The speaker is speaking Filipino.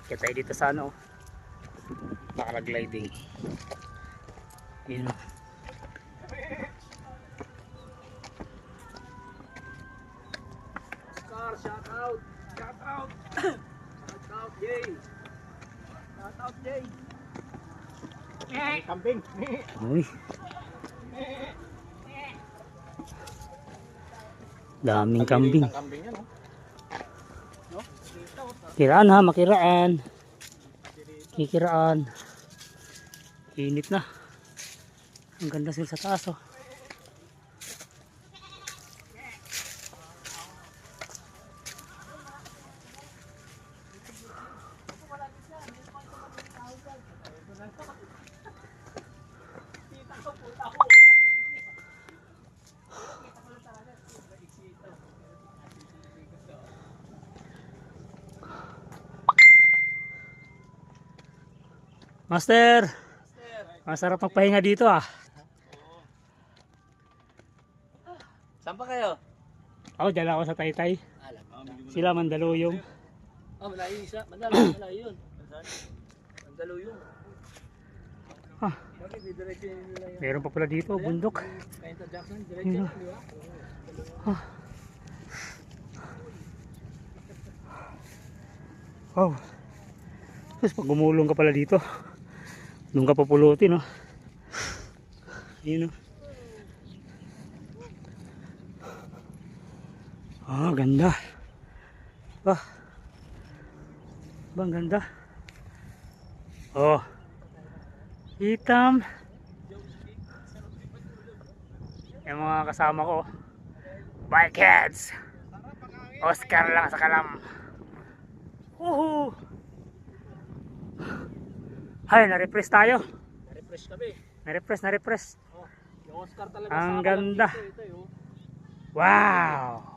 Kaya tayo dito sa ano, paragliding. Yun o. Oscar, shout out! Shout out! Shout out, Jay! Shout out, Jay! Kambing! Uy. Daming kambing. Kambing yan, no? Kiraan ha, makiraan. Kikiraan. Init na. Ang ganda sila sa taas oh. Master, masarap magpahinga dito ah. Saan pa kayo? Ako, dyan ako sa Taytay. Sila Mandaluyong. Oh, malayo isa. Malayo yun. Mandaluyong. Ah, Bakit didiretso nila yun? meron pa pala dito, bundok. Kaya Jackson, diretso, di ba? Ah. Wow. Tapos pag gumulong ka pala dito, doon ka papulutin, no? Ayun, no? Ah, ganda. Ah. Bang ganda. Oh. Itam. Yung mga kasama ko. Bikeheads. Oscar lang sa kalam. Woohoo! Hay, na-refresh tayo. Na-refresh kami. Na-refresh. Oh, yung Oscar talaga Ang sa ganda. Ito, Wow!